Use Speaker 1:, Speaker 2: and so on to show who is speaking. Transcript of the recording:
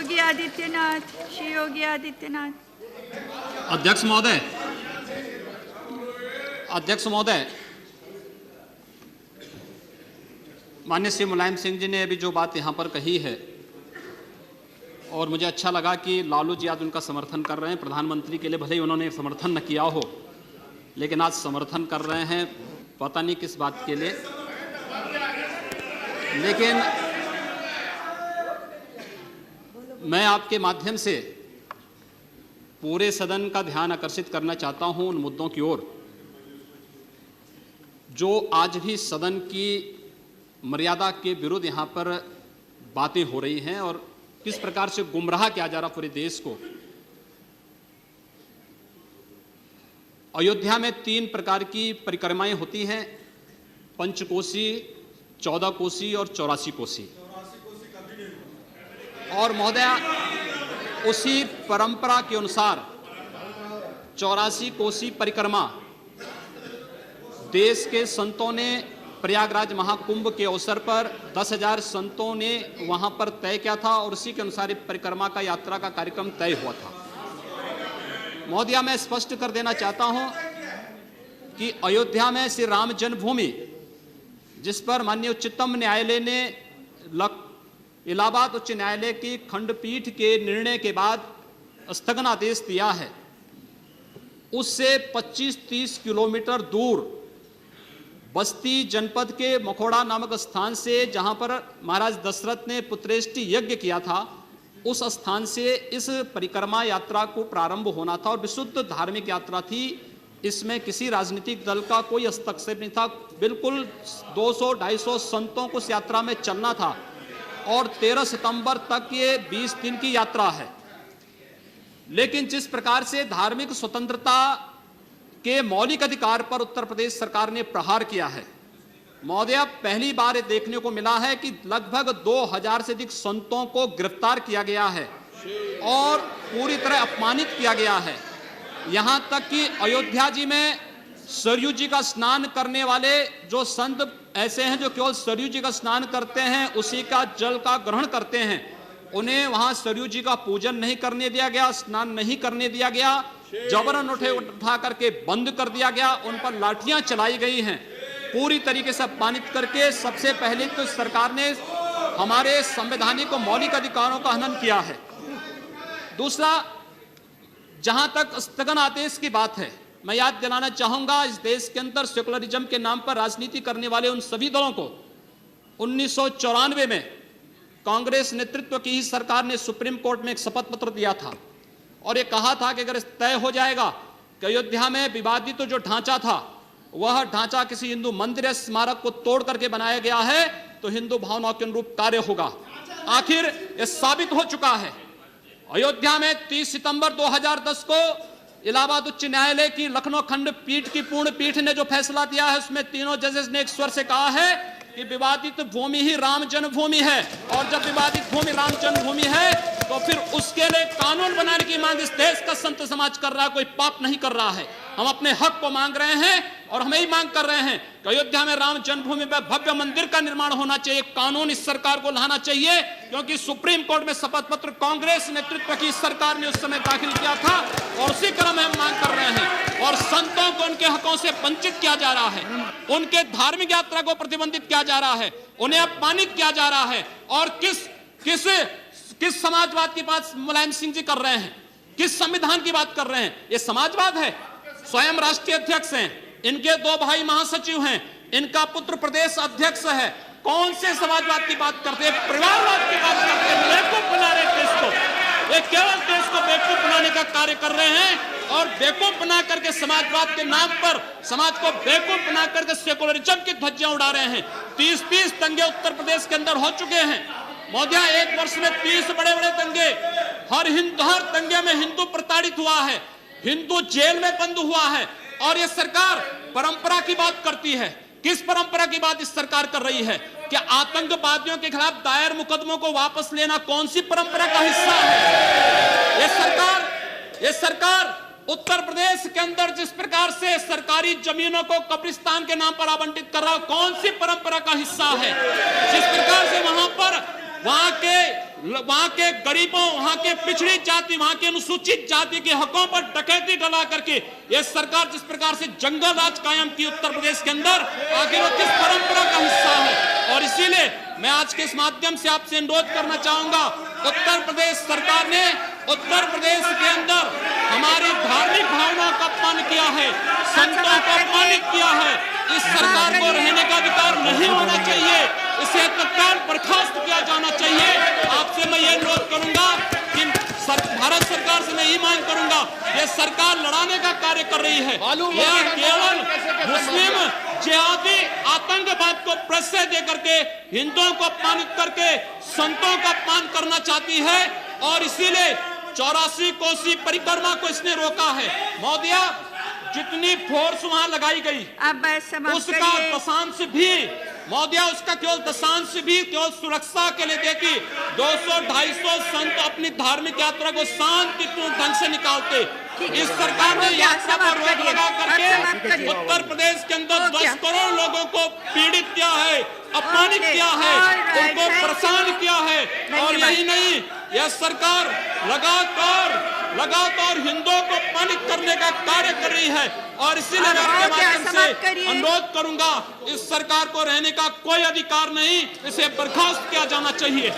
Speaker 1: योगी आदित्यनाथ, श्री योगी आदित्यनाथ।
Speaker 2: अध्यक्ष महोदय, अध्यक्ष महोदय, माननीय श्री मुलायम सिंह जी ने अभी जो बात यहाँ पर कही है और मुझे अच्छा लगा कि लालू जी आज उनका समर्थन कर रहे हैं। प्रधानमंत्री के लिए भले ही उन्होंने समर्थन न किया हो, लेकिन आज समर्थन कर रहे हैं, पता नहीं किस बात के लिए। लेकिन मैं आपके माध्यम से पूरे सदन का ध्यान आकर्षित करना चाहता हूं उन मुद्दों की ओर जो आज भी सदन की मर्यादा के विरुद्ध यहाँ पर बातें हो रही हैं और किस प्रकार से गुमराह किया जा रहा पूरे देश को। अयोध्या में 3 प्रकार की परिक्रमाएं होती हैं, पंचकोसी, 14 कोसी और 84 कोसी। और महोदया, उसी परंपरा के अनुसार 84 कोसी परिक्रमा देश के संतों ने प्रयागराज महाकुंभ के अवसर पर 10,000 संतों ने वहां पर तय किया था और उसी के अनुसार परिक्रमा का यात्रा का कार्यक्रम तय हुआ था। महोदया, मैं स्पष्ट कर देना चाहता हूं कि अयोध्या में श्री राम जन्मभूमि, जिस पर माननीय उच्चतम न्यायालय ने इलाहाबाद उच्च न्यायालय की खंडपीठ के निर्णय के बाद स्थगन आदेश दिया है, उससे 25-30 किलोमीटर दूर बस्ती जनपद के मखोड़ा नामक स्थान से, जहां पर महाराज दशरथ ने पुत्रेष्टि यज्ञ किया था, उस स्थान से इस परिक्रमा यात्रा को प्रारंभ होना था और विशुद्ध धार्मिक यात्रा थी। इसमें किसी राजनीतिक दल का कोई हस्तक्षेप नहीं था। बिल्कुल 200-250 संतों को इस यात्रा में चलना था और 13 सितंबर तक ये 20 दिन की यात्रा है। लेकिन जिस प्रकार से धार्मिक स्वतंत्रता के मौलिक अधिकार पर उत्तर प्रदेश सरकार ने प्रहार किया है, महोदय, पहली बार देखने को मिला है कि लगभग 2000 से अधिक संतों को गिरफ्तार किया गया है और पूरी तरह अपमानित किया गया है। यहां तक कि अयोध्या जी में सरयू जी का स्नान करने वाले जो संत ऐसे हैं जो केवल सरयू जी का स्नान करते हैं, उसी का जल का ग्रहण करते हैं, उन्हें वहां सरयू जी का पूजन नहीं करने दिया गया, स्नान नहीं करने दिया गया, जबरन उठा करके बंद कर दिया गया, उन पर लाठियां चलाई गई हैं, पूरी तरीके से अपमानित करके। सबसे पहले तो सरकार ने हमारे संवैधानिक और मौलिक अधिकारों का हनन किया है। दूसरा, जहां तक स्थगन आदेश की बात है, मैं याद दिलाना चाहूंगा, इस देश के अंदर सेकुलरिज्म के नाम पर राजनीति करने वाले उन सभी दलों को 1994 में कांग्रेस नेतृत्व की ही सरकार ने सुप्रीम कोर्ट में एक शपथ पत्र दिया था और ये कहा था कि अगर तय हो जाएगा कि अयोध्या में विवादित जो ढांचा था वह ढांचा किसी हिंदू मंदिर या स्मारक को तोड़ करके बनाया गया है तो हिंदू भावनाओं के अनुरूप कार्य होगा। आखिर यह साबित हो चुका है। अयोध्या में 30 सितंबर 2010 को इलाहाबाद उच्च न्यायालय की लखनऊ खंडपीठ की पूर्ण पीठ ने जो फैसला दिया है, उसमें तीनों जजेस ने एक स्वर से कहा है कि विवादित भूमि ही राम जन्मभूमि है और जब विवादित भूमि राम जन्मभूमि है तो फिर उसके लिए कानून बनाने की मांग इस देश का संत समाज कर रहा है, कोई पाप नहीं कर रहा है। हम अपने हक को मांग रहे हैं और हम यही मांग कर रहे हैं कि अयोध्या में राम जन्मभूमि पर भव्य मंदिर का निर्माण होना चाहिए, कानून इस सरकार को लाना चाहिए, क्योंकि सुप्रीम कोर्ट में शपथ पत्र कांग्रेस नेतृत्व की सरकार ने उस समय दाखिल किया था और उसी क्रम में हम मांग कर रहे हैं। और संतों को उनके हकों से वंचित किया जा रहा है, उनके धार्मिक यात्रा को प्रतिबंधित किया जा रहा है, उन्हें अपमानित किया जा रहा है। और किस समाजवाद की बात मुलायम सिंह जी कर रहे हैं, किस संविधान की बात कर रहे हैं? ये समाजवाद है। स्वयं राष्ट्रीय अध्यक्ष हैं, इनके 2 भाई महासचिव हैं, इनका पुत्र प्रदेश अध्यक्ष है। कौन से समाजवाद की बात करते हैं? परिवारवाद की बात करते हैं। बेवकूफ बना रहे देश को, ये केवल देश को बेवकूफ बनाने का कार्य कर रहे हैं और बेवकूफ बना करके समाजवाद के नाम पर समाज को बेवकूफ बना करके सेकुलरिज्म की ध्वजियां उड़ा रहे हैं। 30 दंगे उत्तर प्रदेश के अंदर हो चुके हैं महोदया, 1 वर्ष में 30 बड़े-बड़े दंगे। हर दंगे में हिंदू प्रताड़ित हुआ है, हिंदू जेल में बंद हुआ है और ये सरकार परंपरा की बात करती है। किस परंपरा की बात इस सरकार कर रही है? क्या आतंकवादियों के खिलाफ दायर मुकदमों को वापस लेना कौन सी परंपरा का हिस्सा है? ये सरकार उत्तर प्रदेश के अंदर जिस प्रकार से सरकारी जमीनों को कब्रिस्तान के नाम पर आवंटित कर रहा है, कौन सी परंपरा का हिस्सा है? जिस प्रकार से वहां के वहां के गरीबों, वहां के पिछड़ी जाति, वहां के अनुसूचित जाति के हकों पर डकैती डला करके यह सरकार जिस प्रकार से जंगल राज कायम की उत्तर प्रदेश के अंदर, आखिर वो किस परंपरा का हिस्सा है। और इसीलिए मैं आज के इस माध्यम से आपसे अनुरोध करना चाहूंगा, उत्तर प्रदेश सरकार ने उत्तर प्रदेश के अंदर हमारी धार्मिक भावनाओं का अपमान किया है, संतों को अपमानित किया है। इस सरकार को रहने का अधिकार नहीं होना चाहिए, इसे तत्काल बर्खास्त किया जाना चाहिए। आपसे मैं ये अनुरोध करूंगा कि भारत सरकार से मैं ये मांग करूंगा, ये सरकार लड़ाने का कार्य कर रही है, यह केवल मुस्लिम जिहादी आतंकवाद को प्रश्रय दे करके हिंदुओं को अपमानित करके संतों का अपमान करना चाहती है। और इसीलिए 84 कोसी परिक्रमा को इसने रोका है। महोदया, जितनी फोर्स वहां लगाई गई
Speaker 1: अब समाप्त
Speaker 2: उसका
Speaker 1: करिए।
Speaker 2: दशांश भी, महोदया, उसका केवल दशांश भी केवल सुरक्षा के लिए देखी 200-250 संत अपनी धार्मिक यात्रा को शांतिपूर्ण ढंग से निकालते। इस सरकार ने यात्रा पर रोक लगा करके उत्तर प्रदेश के अंदर 10 करोड़ लोगों को पीड़ित किया है, अपमानित किया है, उनको परेशान किया है। और यही नहीं, यह सरकार लगातार हिंदुओं को अपमानित करने का कार्य कर रही है। और इसीलिए मैं आपके माध्यम से अनुरोध करूंगा, इस सरकार को रहने का कोई अधिकार नहीं, इसे बर्खास्त किया जाना चाहिए।